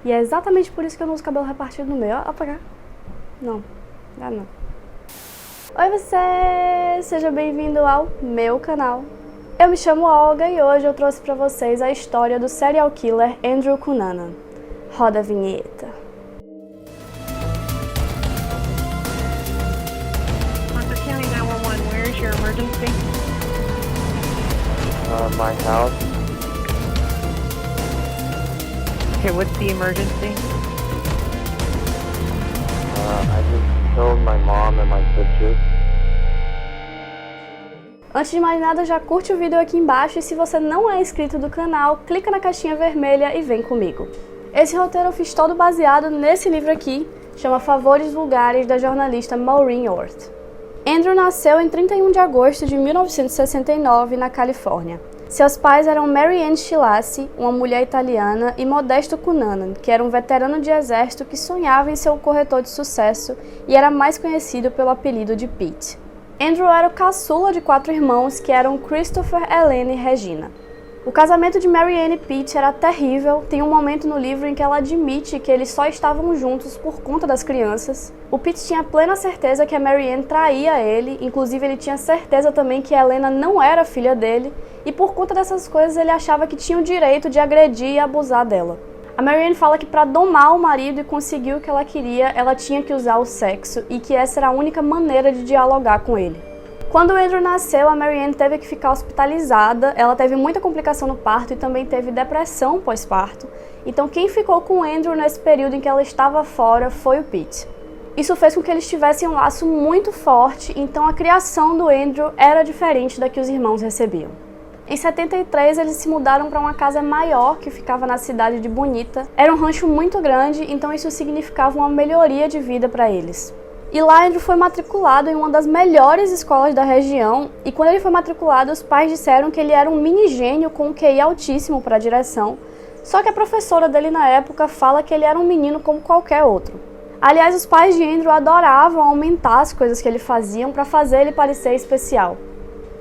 E é exatamente por isso que eu não uso cabelo repartido no meio. Ó, pra cá. Não, dá não. Oi você! Seja bem-vindo ao meu canal. Eu me chamo Olga e hoje eu trouxe pra vocês a história do serial killer Andrew Cunanan. Roda a vinheta. Hunter County 911, where is your emergency? My house. Okay, what's the emergency? I just killed my mom and my sister. Antes de mais nada, já curte o vídeo aqui embaixo e se você não é inscrito do canal, clica na caixinha vermelha e vem comigo. Esse roteiro eu fiz todo baseado nesse livro aqui, chama Favores Vulgares, da jornalista Maureen Orth. Andrew nasceu em 31 de agosto de 1969, na Califórnia. Seus pais eram Mary Ann Schillaci, uma mulher italiana, e Modesto Cunanan, que era um veterano de exército que sonhava em ser um corretor de sucesso e era mais conhecido pelo apelido de Pete. Andrew era o caçula de 4 irmãos, que eram Christopher, Elaine e Regina. O casamento de Mary Ann e Pete era terrível. Tem um momento no livro em que ela admite que eles só estavam juntos por conta das crianças. O Pete tinha plena certeza que a Mary Ann traía ele, inclusive ele tinha certeza também que a Helena não era filha dele, e por conta dessas coisas ele achava que tinha o direito de agredir e abusar dela. A Mary Ann fala que para domar o marido e conseguir o que ela queria, ela tinha que usar o sexo e que essa era a única maneira de dialogar com ele. Quando o Andrew nasceu, a Mary Ann teve que ficar hospitalizada, ela teve muita complicação no parto e também teve depressão pós-parto. Então quem ficou com o Andrew nesse período em que ela estava fora foi o Pete. Isso fez com que eles tivessem um laço muito forte, então a criação do Andrew era diferente da que os irmãos recebiam. Em 73, eles se mudaram para uma casa maior que ficava na cidade de Bonita. Era um rancho muito grande, então isso significava uma melhoria de vida para eles. E lá Andrew foi matriculado em uma das melhores escolas da região, e quando ele foi matriculado, os pais disseram que ele era um mini gênio com um QI altíssimo para a direção, só que a professora dele na época fala que ele era um menino como qualquer outro. Aliás, os pais de Andrew adoravam aumentar as coisas que ele fazia para fazer ele parecer especial.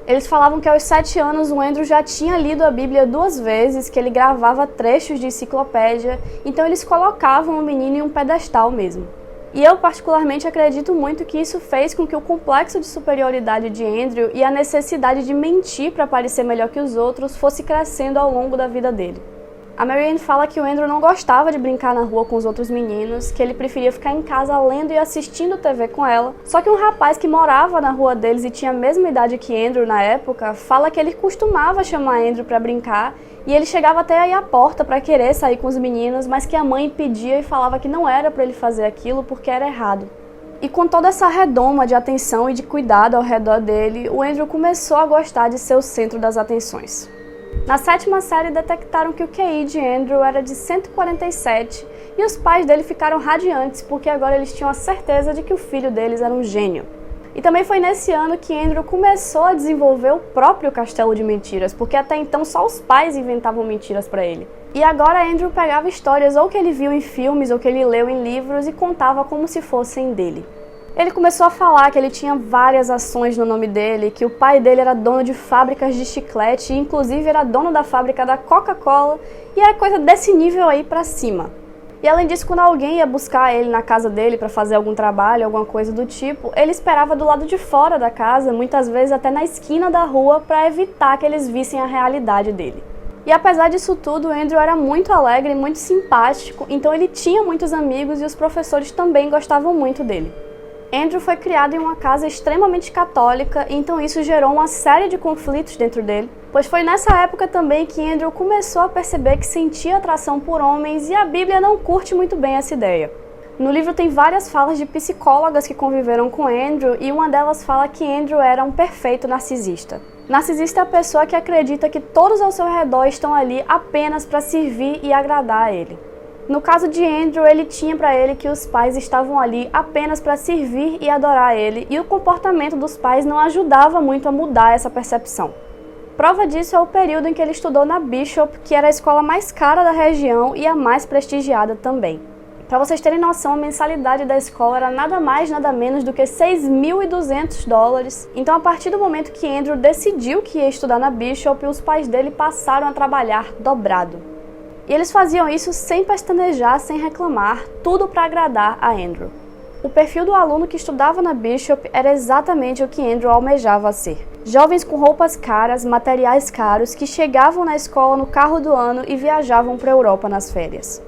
Eles falavam que aos 7 anos o Andrew já tinha lido a Bíblia 2 vezes, que ele gravava trechos de enciclopédia, então eles colocavam o menino em um pedestal mesmo. E eu particularmente acredito muito que isso fez com que o complexo de superioridade de Andrew e a necessidade de mentir para parecer melhor que os outros fosse crescendo ao longo da vida dele. A Mary Ann fala que o Andrew não gostava de brincar na rua com os outros meninos, que ele preferia ficar em casa lendo e assistindo TV com ela. Só que um rapaz que morava na rua deles e tinha a mesma idade que Andrew na época, fala que ele costumava chamar Andrew para brincar e ele chegava até aí à porta para querer sair com os meninos, mas que a mãe impedia e falava que não era para ele fazer aquilo porque era errado. E com toda essa redoma de atenção e de cuidado ao redor dele, o Andrew começou a gostar de ser o centro das atenções. Na 7ª série detectaram que o QI de Andrew era de 147 e os pais dele ficaram radiantes porque agora eles tinham a certeza de que o filho deles era um gênio. E também foi nesse ano que Andrew começou a desenvolver o próprio castelo de mentiras, porque até então só os pais inventavam mentiras para ele. E agora Andrew pegava histórias ou que ele viu em filmes ou que ele leu em livros e contava como se fossem dele. Ele começou a falar que ele tinha várias ações no nome dele, que o pai dele era dono de fábricas de chiclete e inclusive era dono da fábrica da Coca-Cola e era coisa desse nível aí pra cima. E além disso, quando alguém ia buscar ele na casa dele para fazer algum trabalho, alguma coisa do tipo, ele esperava do lado de fora da casa, muitas vezes até na esquina da rua, para evitar que eles vissem a realidade dele. E apesar disso tudo, Andrew era muito alegre e muito simpático, então ele tinha muitos amigos e os professores também gostavam muito dele. Andrew foi criado em uma casa extremamente católica, então isso gerou uma série de conflitos dentro dele, pois foi nessa época também que Andrew começou a perceber que sentia atração por homens e a Bíblia não curte muito bem essa ideia. No livro tem várias falas de psicólogas que conviveram com Andrew e uma delas fala que Andrew era um perfeito narcisista. Narcisista é a pessoa que acredita que todos ao seu redor estão ali apenas para servir e agradar a ele. No caso de Andrew, ele tinha para ele que os pais estavam ali apenas para servir e adorar ele, e o comportamento dos pais não ajudava muito a mudar essa percepção. Prova disso é o período em que ele estudou na Bishop, que era a escola mais cara da região e a mais prestigiada também. Para vocês terem noção, a mensalidade da escola era nada mais, nada menos do que $6.200. Então, a partir do momento que Andrew decidiu que ia estudar na Bishop, os pais dele passaram a trabalhar dobrado. E eles faziam isso sem pestanejar, sem reclamar, tudo para agradar a Andrew. O perfil do aluno que estudava na Bishop era exatamente o que Andrew almejava ser. Jovens com roupas caras, materiais caros, que chegavam na escola no carro do ano e viajavam para a Europa nas férias.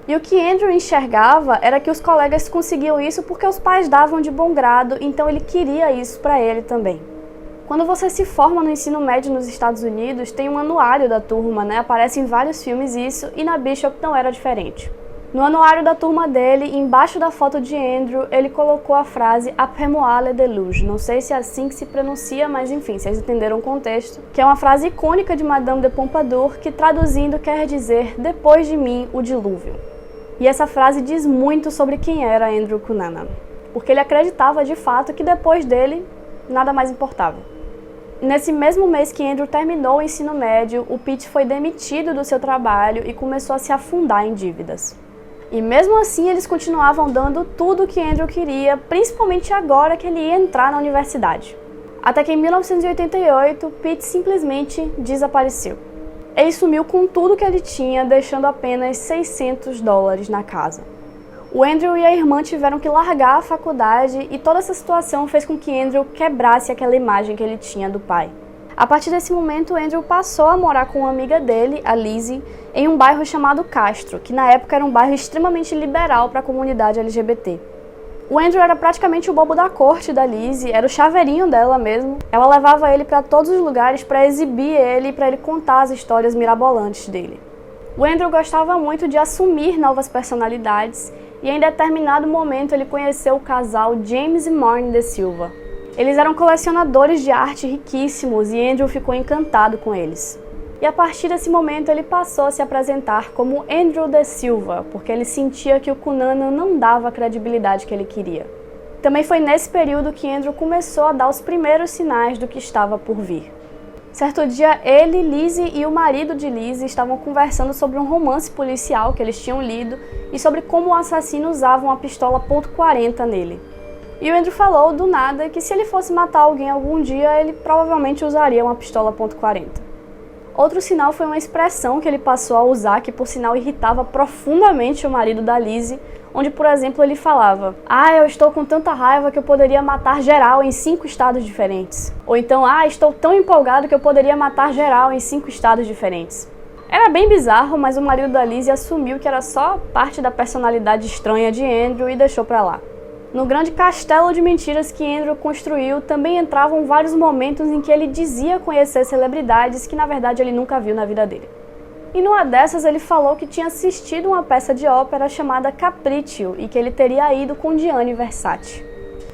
E o que Andrew enxergava era que os colegas conseguiam isso porque os pais davam de bom grado, então ele queria isso para ele também. Quando você se forma no ensino médio nos Estados Unidos, tem um anuário da turma, né? Aparece em vários filmes isso, e na Bishop não era diferente. No anuário da turma dele, embaixo da foto de Andrew, ele colocou a frase Après moi le déluge. Não sei se é assim que se pronuncia, mas enfim, vocês entenderam o contexto. Que é uma frase icônica de Madame de Pompadour, que traduzindo quer dizer depois de mim o dilúvio. E essa frase diz muito sobre quem era Andrew Cunanan. Porque ele acreditava de fato que depois dele, nada mais importava. Nesse mesmo mês que Andrew terminou o ensino médio, o Pete foi demitido do seu trabalho e começou a se afundar em dívidas. E mesmo assim eles continuavam dando tudo o que Andrew queria, principalmente agora que ele ia entrar na universidade. Até que em 1988, Pete simplesmente desapareceu. Ele sumiu com tudo que ele tinha, deixando apenas $600 na casa. O Andrew e a irmã tiveram que largar a faculdade e toda essa situação fez com que Andrew quebrasse aquela imagem que ele tinha do pai. A partir desse momento, Andrew passou a morar com uma amiga dele, a Lizzie, em um bairro chamado Castro, que na época era um bairro extremamente liberal para a comunidade LGBT. O Andrew era praticamente o bobo da corte da Lizzie, era o chaveirinho dela mesmo. Ela levava ele para todos os lugares para exibir ele e para ele contar as histórias mirabolantes dele. O Andrew gostava muito de assumir novas personalidades e em determinado momento ele conheceu o casal James e Marne de Silva. Eles eram colecionadores de arte riquíssimos e Andrew ficou encantado com eles. E a partir desse momento ele passou a se apresentar como Andrew de Silva, porque ele sentia que o Cunanan não dava a credibilidade que ele queria. Também foi nesse período que Andrew começou a dar os primeiros sinais do que estava por vir. Certo dia, ele, Lizzie e o marido de Lizzie estavam conversando sobre um romance policial que eles tinham lido e sobre como o assassino usava uma pistola .40 nele. E o Andrew falou do nada que se ele fosse matar alguém algum dia, ele provavelmente usaria uma pistola .40. Outro sinal foi uma expressão que ele passou a usar, que por sinal irritava profundamente o marido da Lizzie, onde, por exemplo, ele falava: eu estou com tanta raiva que eu poderia matar geral em 5 estados diferentes. Ou então, estou tão empolgado que eu poderia matar geral em 5 estados diferentes. Era bem bizarro, mas o marido da Lizzie assumiu que era só parte da personalidade estranha de Andrew e deixou pra lá. No grande castelo de mentiras que Andrew construiu, também entravam vários momentos em que ele dizia conhecer celebridades que na verdade ele nunca viu na vida dele. E numa dessas ele falou que tinha assistido uma peça de ópera chamada Capriccio e que ele teria ido com Gianni Versace.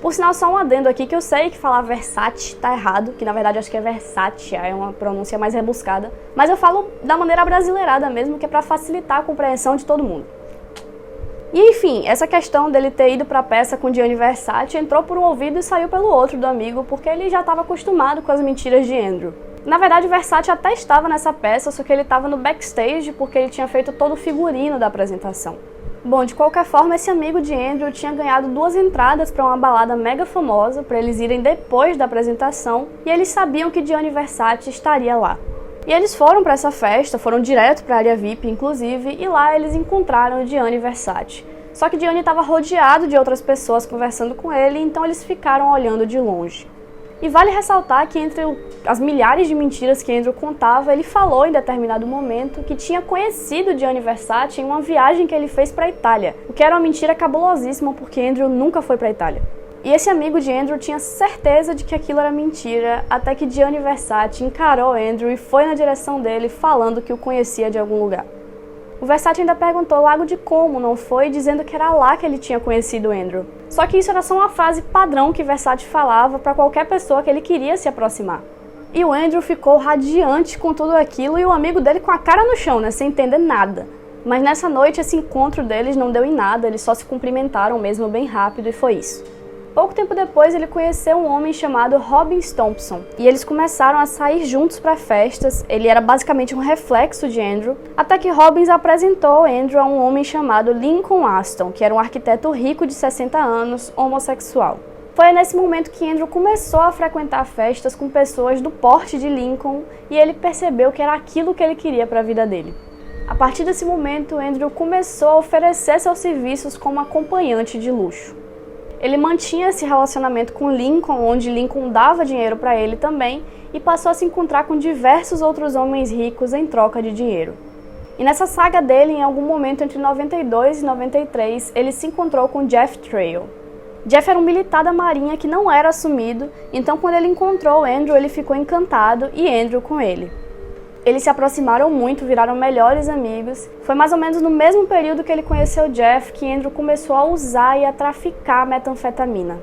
Por sinal, só um adendo aqui, que eu sei que falar Versace tá errado, que na verdade acho que é Versace, é uma pronúncia mais rebuscada, mas eu falo da maneira brasileirada mesmo, que é para facilitar a compreensão de todo mundo. E enfim, essa questão dele ter ido para a peça com Gianni Versace entrou por um ouvido e saiu pelo outro do amigo, porque ele já estava acostumado com as mentiras de Andrew. Na verdade, Versace até estava nessa peça, só que ele estava no backstage porque ele tinha feito todo o figurino da apresentação. Bom, de qualquer forma, esse amigo de Andrew tinha ganhado 2 entradas para uma balada mega famosa, para eles irem depois da apresentação, e eles sabiam que Gianni Versace estaria lá. E eles foram para essa festa, foram direto para a área VIP, inclusive, e lá eles encontraram Gianni Versace. Só que Gianni estava rodeado de outras pessoas conversando com ele, então eles ficaram olhando de longe. E vale ressaltar que entre as milhares de mentiras que Andrew contava, ele falou em determinado momento que tinha conhecido Gianni Versace em uma viagem que ele fez para a Itália, o que era uma mentira cabulosíssima porque Andrew nunca foi para a Itália. E esse amigo de Andrew tinha certeza de que aquilo era mentira, até que Gianni Versace encarou Andrew e foi na direção dele falando que o conhecia de algum lugar. O Versace ainda perguntou Lago de Como, não foi? Dizendo que era lá que ele tinha conhecido Andrew. Só que isso era só uma frase padrão que Versace falava para qualquer pessoa que ele queria se aproximar. E o Andrew ficou radiante com tudo aquilo e o amigo dele com a cara no chão, né, sem entender nada. Mas nessa noite esse encontro deles não deu em nada, eles só se cumprimentaram mesmo bem rápido e foi isso. Pouco tempo depois, ele conheceu um homem chamado Robin Thompson, e eles começaram a sair juntos para festas. Ele era basicamente um reflexo de Andrew, até que Robbins apresentou Andrew a um homem chamado Lincoln Aston, que era um arquiteto rico de 60 anos, homossexual. Foi nesse momento que Andrew começou a frequentar festas com pessoas do porte de Lincoln, e ele percebeu que era aquilo que ele queria para a vida dele. A partir desse momento, Andrew começou a oferecer seus serviços como acompanhante de luxo. Ele mantinha esse relacionamento com Lincoln, onde Lincoln dava dinheiro para ele também, e passou a se encontrar com diversos outros homens ricos em troca de dinheiro. E nessa saga dele, em algum momento entre 92 e 93, ele se encontrou com Jeff Trail. Jeff era um militar da marinha que não era assumido, então quando ele encontrou Andrew, ele ficou encantado e Andrew com ele. Eles se aproximaram muito, viraram melhores amigos. Foi mais ou menos no mesmo período que ele conheceu Jeff que Andrew começou a usar e a traficar metanfetamina.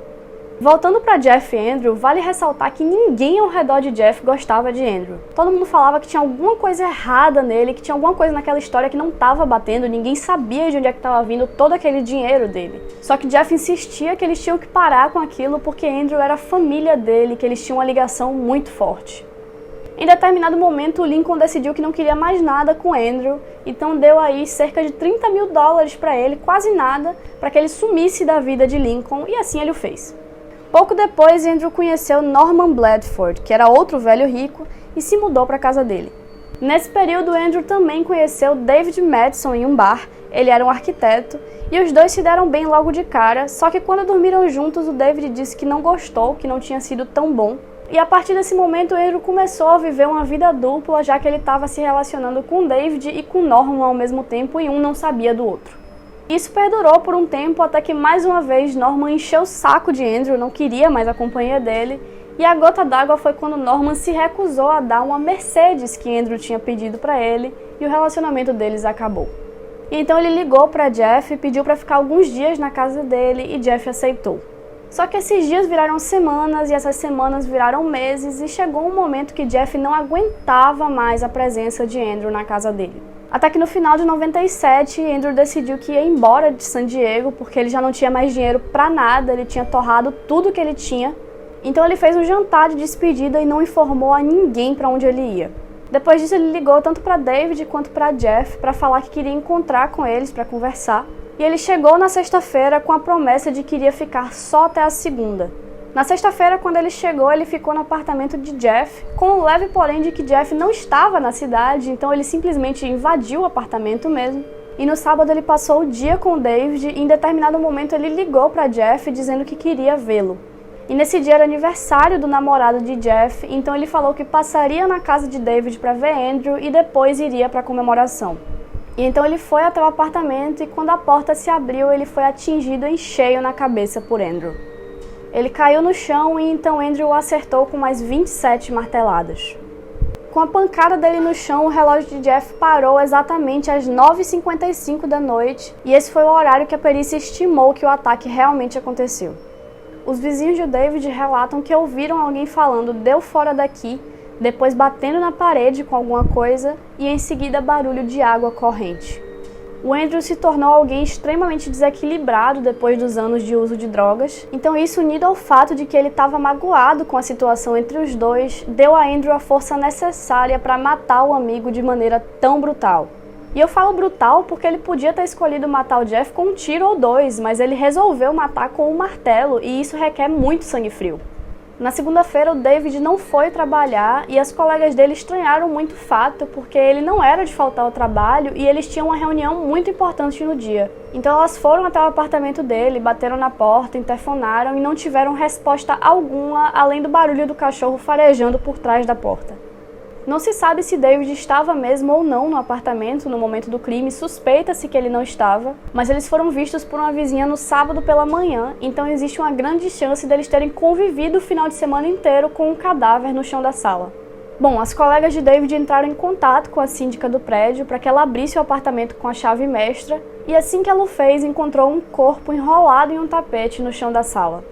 Voltando para Jeff e Andrew, vale ressaltar que ninguém ao redor de Jeff gostava de Andrew. Todo mundo falava que tinha alguma coisa errada nele, que tinha alguma coisa naquela história que não estava batendo, ninguém sabia de onde é que estava vindo todo aquele dinheiro dele. Só que Jeff insistia que eles tinham que parar com aquilo porque Andrew era a família dele, que eles tinham uma ligação muito forte. Em determinado momento, Lincoln decidiu que não queria mais nada com Andrew, então deu aí cerca de $30 mil para ele, quase nada, para que ele sumisse da vida de Lincoln, e assim ele o fez. Pouco depois, Andrew conheceu Norman Bradford, que era outro velho rico, e se mudou para a casa dele. Nesse período, Andrew também conheceu David Madison em um bar, ele era um arquiteto, e os dois se deram bem logo de cara, só que quando dormiram juntos, o David disse que não gostou, que não tinha sido tão bom. E a partir desse momento, Andrew começou a viver uma vida dupla, já que ele estava se relacionando com David e com Norman ao mesmo tempo, e um não sabia do outro. Isso perdurou por um tempo, até que mais uma vez Norman encheu o saco de Andrew, não queria mais a companhia dele, e a gota d'água foi quando Norman se recusou a dar uma Mercedes que Andrew tinha pedido para ele, e o relacionamento deles acabou. E então ele ligou para Jeff e pediu para ficar alguns dias na casa dele, e Jeff aceitou. Só que esses dias viraram semanas e essas semanas viraram meses e chegou um momento que Jeff não aguentava mais a presença de Andrew na casa dele. Até que no final de 97, Andrew decidiu que ia embora de San Diego porque ele já não tinha mais dinheiro pra nada, ele tinha torrado tudo que ele tinha. Então ele fez um jantar de despedida e não informou a ninguém pra onde ele ia. Depois disso ele ligou tanto pra David quanto pra Jeff pra falar que queria encontrar com eles pra conversar. E ele chegou na sexta-feira com a promessa de que iria ficar só até a segunda. Na sexta-feira, quando ele chegou, ele ficou no apartamento de Jeff, com o leve porém de que Jeff não estava na cidade, então ele simplesmente invadiu o apartamento mesmo. E no sábado ele passou o dia com o David e em determinado momento ele ligou para Jeff dizendo que queria vê-lo. E nesse dia era aniversário do namorado de Jeff, então ele falou que passaria na casa de David para ver Andrew e depois iria para a comemoração. E então ele foi até o apartamento e quando a porta se abriu, ele foi atingido em cheio na cabeça por Andrew. Ele caiu no chão e então Andrew o acertou com mais 27 marteladas. Com a pancada dele no chão, o relógio de Jeff parou exatamente às 9h55 da noite e esse foi o horário que a perícia estimou que o ataque realmente aconteceu. Os vizinhos de David relatam que ouviram alguém falando "deu fora daqui", depois batendo na parede com alguma coisa e em seguida barulho de água corrente. O Andrew se tornou alguém extremamente desequilibrado depois dos anos de uso de drogas, então isso unido ao fato de que ele estava magoado com a situação entre os dois, deu a Andrew a força necessária para matar o amigo de maneira tão brutal. E eu falo brutal porque ele podia ter escolhido matar o Jeff com um tiro ou dois, mas ele resolveu matar com um martelo e isso requer muito sangue frio. Na segunda-feira, o David não foi trabalhar e as colegas dele estranharam muito o fato porque ele não era de faltar ao trabalho e eles tinham uma reunião muito importante no dia. Então elas foram até o apartamento dele, bateram na porta, interfonaram e não tiveram resposta alguma além do barulho do cachorro farejando por trás da porta. Não se sabe se David estava mesmo ou não no apartamento no momento do crime, suspeita-se que ele não estava, mas eles foram vistos por uma vizinha no sábado pela manhã, então existe uma grande chance deles terem convivido o final de semana inteiro com um cadáver no chão da sala. Bom, as colegas de David entraram em contato com a síndica do prédio para que ela abrisse o apartamento com a chave mestra, e assim que ela o fez, encontrou um corpo enrolado em um tapete no chão da sala.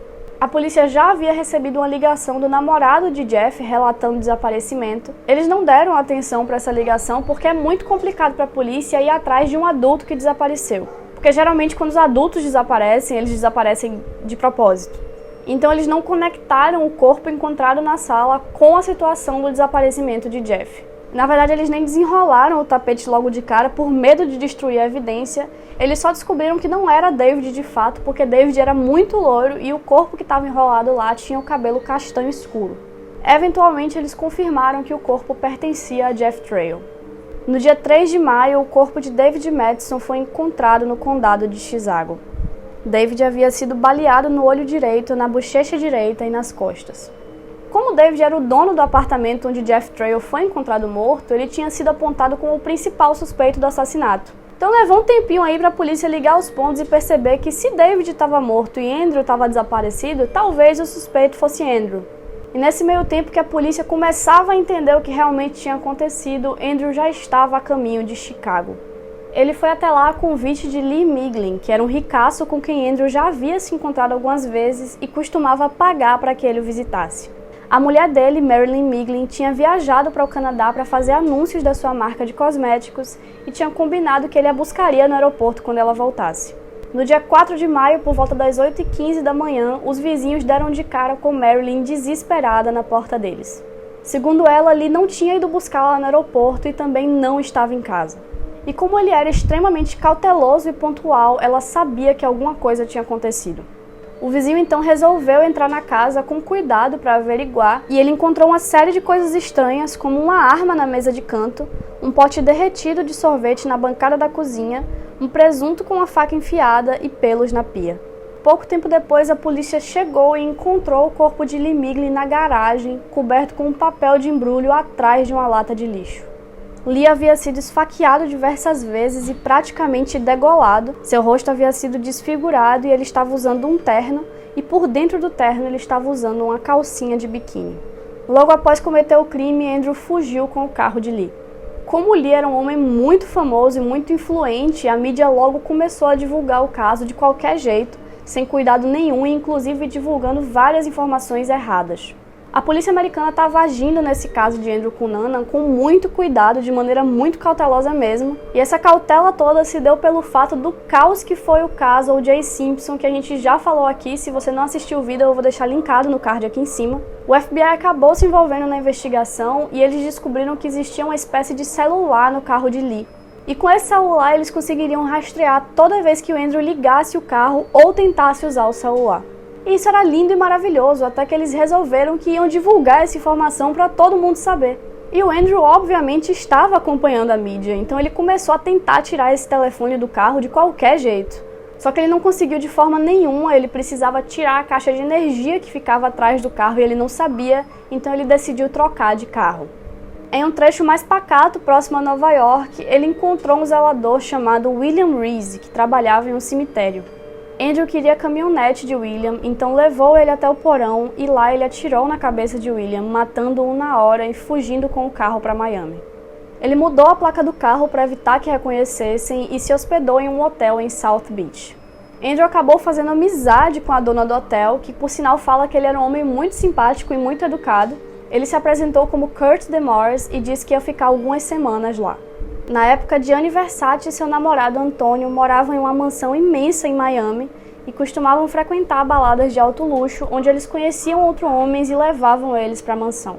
A polícia já havia recebido uma ligação do namorado de Jeff relatando o desaparecimento. Eles não deram atenção para essa ligação porque é muito complicado para a polícia ir atrás de um adulto que desapareceu. Porque geralmente quando os adultos desaparecem, eles desaparecem de propósito. Então eles não conectaram o corpo encontrado na sala com a situação do desaparecimento de Jeff. Na verdade, eles nem desenrolaram o tapete logo de cara por medo de destruir a evidência. Eles só descobriram que não era David de fato, porque David era muito loiro e o corpo que estava enrolado lá tinha o cabelo castanho escuro. Eventualmente, eles confirmaram que o corpo pertencia a Jeff Trail. No dia 3 de maio, o corpo de David Madison foi encontrado no condado de Chisago. David havia sido baleado no olho direito, na bochecha direita e nas costas. Como David era o dono do apartamento onde Jeff Trail foi encontrado morto, ele tinha sido apontado como o principal suspeito do assassinato. Então levou um tempinho aí para a polícia ligar os pontos e perceber que se David estava morto e Andrew estava desaparecido, talvez o suspeito fosse Andrew. E nesse meio tempo que a polícia começava a entender o que realmente tinha acontecido, Andrew já estava a caminho de Chicago. Ele foi até lá a convite de Lee Miglin, que era um ricaço com quem Andrew já havia se encontrado algumas vezes e costumava pagar para que ele o visitasse. A mulher dele, Marilyn Miglin, tinha viajado para o Canadá para fazer anúncios da sua marca de cosméticos e tinha combinado que ele a buscaria no aeroporto quando ela voltasse. No dia 4 de maio, por volta das 8h15 da manhã, os vizinhos deram de cara com Marilyn desesperada na porta deles. Segundo ela, Lee não tinha ido buscá-la no aeroporto e também não estava em casa. E como ele era extremamente cauteloso e pontual, ela sabia que alguma coisa tinha acontecido. O vizinho então resolveu entrar na casa com cuidado para averiguar e ele encontrou uma série de coisas estranhas, como uma arma na mesa de canto, um pote derretido de sorvete na bancada da cozinha, um presunto com uma faca enfiada e pelos na pia. Pouco tempo depois, a polícia chegou e encontrou o corpo de Lee Miglin na garagem, coberto com um papel de embrulho atrás de uma lata de lixo. Lee havia sido esfaqueado diversas vezes e praticamente degolado. Seu rosto havia sido desfigurado e ele estava usando um terno, e por dentro do terno ele estava usando uma calcinha de biquíni. Logo após cometer o crime, Andrew fugiu com o carro de Lee. Como Lee era um homem muito famoso e muito influente, a mídia logo começou a divulgar o caso de qualquer jeito, sem cuidado nenhum e inclusive divulgando várias informações erradas. A polícia americana estava agindo nesse caso de Andrew Cunanan com muito cuidado, de maneira muito cautelosa mesmo, e essa cautela toda se deu pelo fato do caos que foi o caso O.J. Simpson, que a gente já falou aqui. Se você não assistiu o vídeo, eu vou deixar linkado no card aqui em cima. O FBI acabou se envolvendo na investigação e eles descobriram que existia uma espécie de celular no carro de Lee. E com esse celular eles conseguiriam rastrear toda vez que o Andrew ligasse o carro ou tentasse usar o celular. E isso era lindo e maravilhoso, até que eles resolveram que iam divulgar essa informação para todo mundo saber. E o Andrew obviamente estava acompanhando a mídia, então ele começou a tentar tirar esse telefone do carro de qualquer jeito. Só que ele não conseguiu de forma nenhuma, ele precisava tirar a caixa de energia que ficava atrás do carro e ele não sabia, então ele decidiu trocar de carro. Em um trecho mais pacato, próximo a Nova York, ele encontrou um zelador chamado William Reese, que trabalhava em um cemitério. Andrew queria a caminhonete de William, então levou ele até o porão e lá ele atirou na cabeça de William, matando-o na hora e fugindo com o carro para Miami. Ele mudou a placa do carro para evitar que reconhecessem e se hospedou em um hotel em South Beach. Andrew acabou fazendo amizade com a dona do hotel, que por sinal fala que ele era um homem muito simpático e muito educado. Ele se apresentou como Kurt DeMorris e disse que ia ficar algumas semanas lá. Na época, Gianni Versace e seu namorado Antônio moravam em uma mansão imensa em Miami e costumavam frequentar baladas de alto luxo, onde eles conheciam outros homens e levavam eles para a mansão.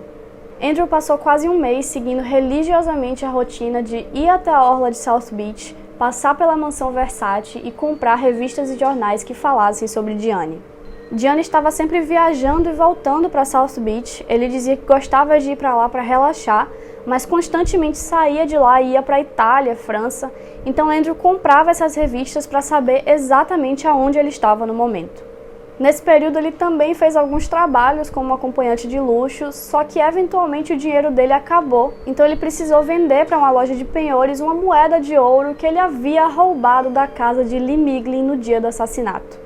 Andrew passou quase um mês seguindo religiosamente a rotina de ir até a orla de South Beach, passar pela mansão Versace e comprar revistas e jornais que falassem sobre Gianni. Gianni estava sempre viajando e voltando para South Beach. Ele dizia que gostava de ir para lá para relaxar, mas constantemente saía de lá e ia para a Itália, França, então Andrew comprava essas revistas para saber exatamente aonde ele estava no momento. Nesse período ele também fez alguns trabalhos como acompanhante de luxo, só que eventualmente o dinheiro dele acabou, então ele precisou vender para uma loja de penhores uma moeda de ouro que ele havia roubado da casa de Lee Miglin no dia do assassinato.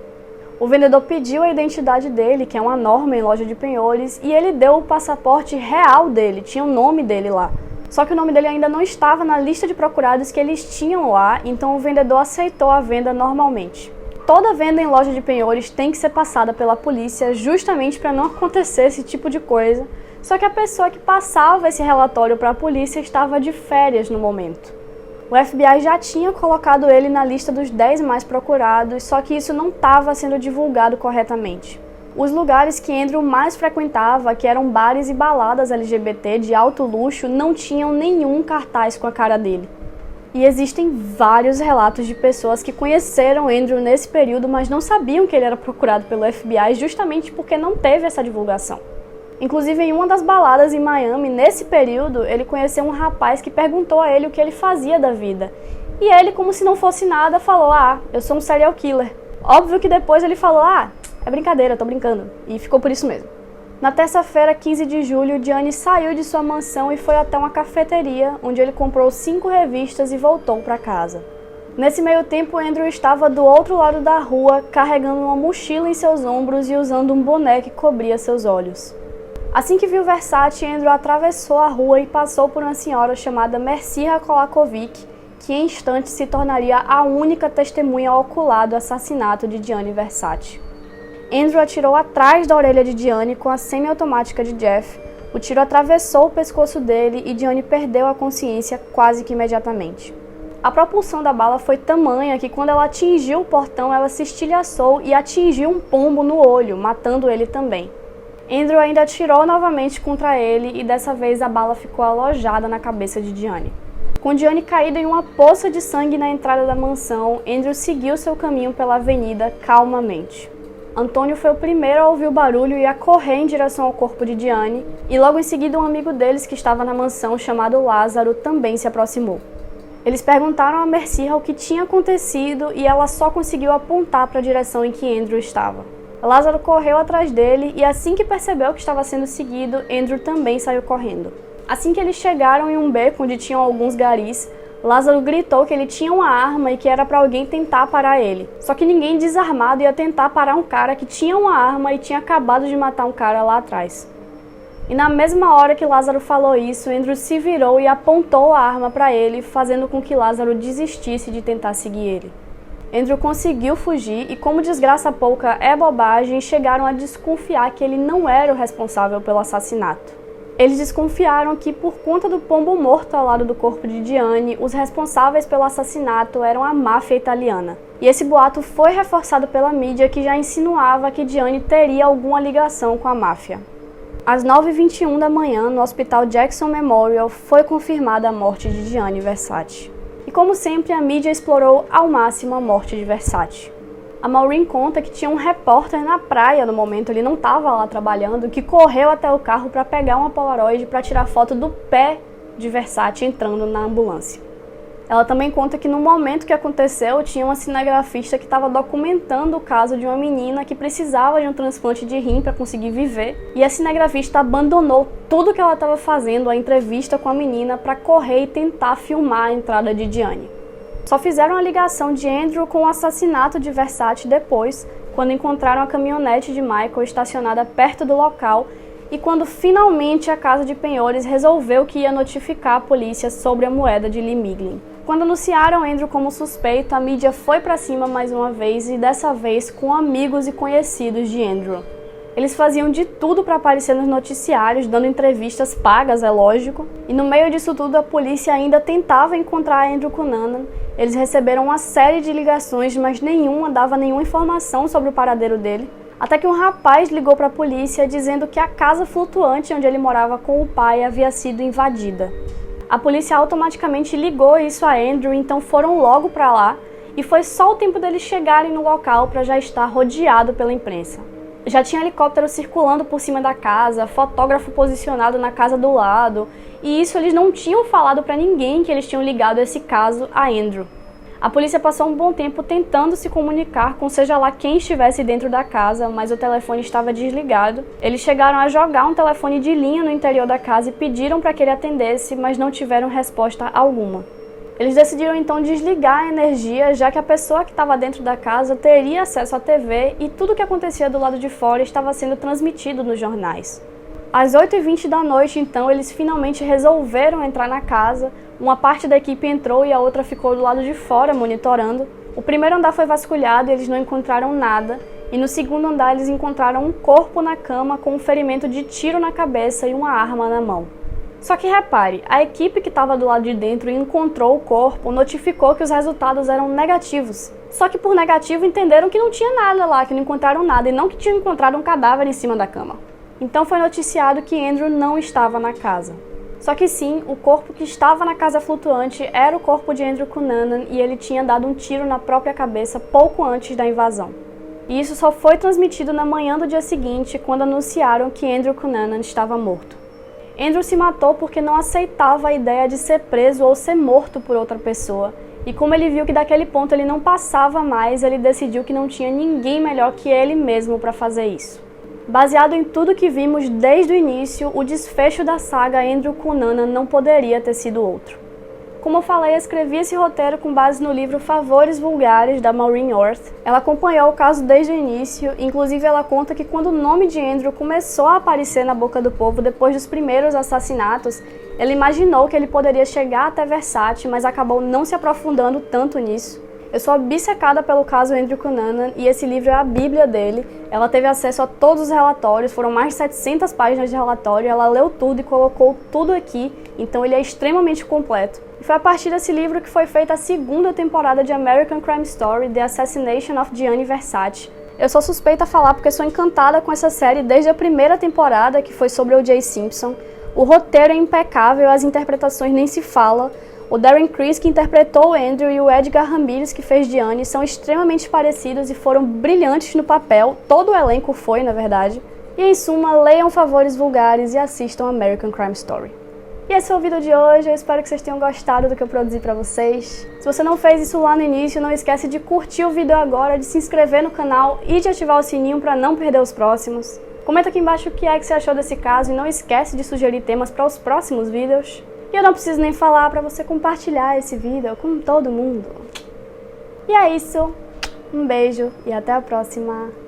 O vendedor pediu a identidade dele, que é uma norma em loja de penhores, e ele deu o passaporte real dele, tinha o nome dele lá. Só que o nome dele ainda não estava na lista de procurados que eles tinham lá, então o vendedor aceitou a venda normalmente. Toda venda em loja de penhores tem que ser passada pela polícia justamente para não acontecer esse tipo de coisa, só que a pessoa que passava esse relatório para a polícia estava de férias no momento. O FBI já tinha colocado ele na lista dos 10 mais procurados, só que isso não estava sendo divulgado corretamente. Os lugares que Andrew mais frequentava, que eram bares e baladas LGBT de alto luxo, não tinham nenhum cartaz com a cara dele. E existem vários relatos de pessoas que conheceram Andrew nesse período, mas não sabiam que ele era procurado pelo FBI justamente porque não teve essa divulgação. Inclusive, em uma das baladas em Miami, nesse período, ele conheceu um rapaz que perguntou a ele o que ele fazia da vida. E ele, como se não fosse nada, falou: "Ah, eu sou um serial killer." Óbvio que depois ele falou: "Ah, é brincadeira, tô brincando." E ficou por isso mesmo. Na terça-feira, 15 de julho, Gianni saiu de sua mansão e foi até uma cafeteria, onde ele comprou 5 revistas e voltou para casa. Nesse meio tempo, Andrew estava do outro lado da rua, carregando uma mochila em seus ombros e usando um boné que cobria seus olhos. Assim que viu Versace, Andrew atravessou a rua e passou por uma senhora chamada Mercia Kolakovic, que em instantes se tornaria a única testemunha ocular do assassinato de Gianni Versace. Andrew atirou atrás da orelha de Gianni com a semiautomática de Jeff. O tiro atravessou o pescoço dele e Gianni perdeu a consciência quase que imediatamente. A propulsão da bala foi tamanha que quando ela atingiu o portão, ela se estilhaçou e atingiu um pombo no olho, matando ele também. Andrew ainda atirou novamente contra ele e dessa vez a bala ficou alojada na cabeça de Gianni. Com Gianni caído em uma poça de sangue na entrada da mansão, Andrew seguiu seu caminho pela avenida calmamente. Antônio foi o primeiro a ouvir o barulho e a correr em direção ao corpo de Gianni, e logo em seguida um amigo deles que estava na mansão, chamado Lázaro, também se aproximou. Eles perguntaram a Mercia o que tinha acontecido e ela só conseguiu apontar para a direção em que Andrew estava. Lázaro correu atrás dele e assim que percebeu que estava sendo seguido, Andrew também saiu correndo. Assim que eles chegaram em um beco onde tinham alguns garis, Lázaro gritou que ele tinha uma arma e que era para alguém tentar parar ele. Só que ninguém desarmado ia tentar parar um cara que tinha uma arma e tinha acabado de matar um cara lá atrás. E na mesma hora que Lázaro falou isso, Andrew se virou e apontou a arma para ele, fazendo com que Lázaro desistisse de tentar seguir ele. Andrew conseguiu fugir e, como desgraça pouca é bobagem, chegaram a desconfiar que ele não era o responsável pelo assassinato. Eles desconfiaram que, por conta do pombo morto ao lado do corpo de Gianni, os responsáveis pelo assassinato eram a máfia italiana. E esse boato foi reforçado pela mídia, que já insinuava que Gianni teria alguma ligação com a máfia. Às 9h21 da manhã, no Hospital Jackson Memorial, foi confirmada a morte de Gianni Versace. E como sempre, a mídia explorou ao máximo a morte de Versace. A Maureen conta que tinha um repórter na praia no momento, ele não estava lá trabalhando, que correu até o carro para pegar uma Polaroid para tirar foto do pé de Versace entrando na ambulância. Ela também conta que no momento que aconteceu, tinha uma cinegrafista que estava documentando o caso de uma menina que precisava de um transplante de rim para conseguir viver, e a cinegrafista abandonou tudo que ela estava fazendo, a entrevista com a menina, para correr e tentar filmar a entrada de Gianni. Só fizeram a ligação de Andrew com o assassinato de Versace depois, quando encontraram a caminhonete de Michael estacionada perto do local e quando finalmente a casa de penhores resolveu que ia notificar a polícia sobre a moeda de Lee Miglin. Quando anunciaram Andrew como suspeito, a mídia foi para cima mais uma vez e dessa vez com amigos e conhecidos de Andrew. Eles faziam de tudo para aparecer nos noticiários, dando entrevistas pagas, é lógico. E no meio disso tudo, a polícia ainda tentava encontrar Andrew Cunanan. Eles receberam uma série de ligações, mas nenhuma dava nenhuma informação sobre o paradeiro dele. Até que um rapaz ligou para a polícia dizendo que a casa flutuante onde ele morava com o pai havia sido invadida. A polícia automaticamente ligou isso a Andrew, então foram logo para lá. E foi só o tempo deles chegarem no local para já estar rodeado pela imprensa. Já tinha helicóptero circulando por cima da casa, fotógrafo posicionado na casa do lado, e isso eles não tinham falado para ninguém que eles tinham ligado esse caso a Andrew. A polícia passou um bom tempo tentando se comunicar com seja lá quem estivesse dentro da casa, mas o telefone estava desligado. Eles chegaram a jogar um telefone de linha no interior da casa e pediram para que ele atendesse, mas não tiveram resposta alguma. Eles decidiram então desligar a energia, já que a pessoa que estava dentro da casa teria acesso à TV e tudo o que acontecia do lado de fora estava sendo transmitido nos jornais. Às 8h20 da noite, então, eles finalmente resolveram entrar na casa. Uma parte da equipe entrou e a outra ficou do lado de fora monitorando. O primeiro andar foi vasculhado e eles não encontraram nada. E no segundo andar eles encontraram um corpo na cama com um ferimento de tiro na cabeça e uma arma na mão. Só que repare, a equipe que estava do lado de dentro e encontrou o corpo notificou que os resultados eram negativos. Só que por negativo entenderam que não tinha nada lá, que não encontraram nada e não que tinham encontrado um cadáver em cima da cama. Então foi noticiado que Andrew não estava na casa. Só que sim, o corpo que estava na casa flutuante era o corpo de Andrew Cunanan e ele tinha dado um tiro na própria cabeça pouco antes da invasão. E isso só foi transmitido na manhã do dia seguinte, quando anunciaram que Andrew Cunanan estava morto. Andrew se matou porque não aceitava a ideia de ser preso ou ser morto por outra pessoa. E como ele viu que daquele ponto ele não passava mais, ele decidiu que não tinha ninguém melhor que ele mesmo para fazer isso. Baseado em tudo que vimos desde o início, o desfecho da saga Andrew Cunanan não poderia ter sido outro. Como eu falei, eu escrevi esse roteiro com base no livro Favores Vulgares, da Maureen Orth. Ela acompanhou o caso desde o início, inclusive ela conta que quando o nome de Andrew começou a aparecer na boca do povo depois dos primeiros assassinatos, ela imaginou que ele poderia chegar até Versace, mas acabou não se aprofundando tanto nisso. Eu sou obcecada pelo caso Andrew Cunanan e esse livro é a bíblia dele. Ela teve acesso a todos os relatórios, foram mais de 700 páginas de relatório, ela leu tudo e colocou tudo aqui, então ele é extremamente completo. E foi a partir desse livro que foi feita a segunda temporada de American Crime Story, The Assassination of Gianni Versace. Eu sou suspeita a falar porque sou encantada com essa série desde a primeira temporada, que foi sobre O.J. Simpson. O roteiro é impecável, as interpretações nem se fala. O Darren Criss, que interpretou o Andrew, e o Edgar Ramirez, que fez Gianni, são extremamente parecidos e foram brilhantes no papel. Todo o elenco foi, na verdade. E em suma, leiam Favores Vulgares e assistam American Crime Story. E esse é o vídeo de hoje, eu espero que vocês tenham gostado do que eu produzi pra vocês. Se você não fez isso lá no início, não esquece de curtir o vídeo agora, de se inscrever no canal e de ativar o sininho pra não perder os próximos. Comenta aqui embaixo o que é que você achou desse caso e não esquece de sugerir temas para os próximos vídeos. E eu não preciso nem falar para você compartilhar esse vídeo com todo mundo. E é isso, um beijo e até a próxima.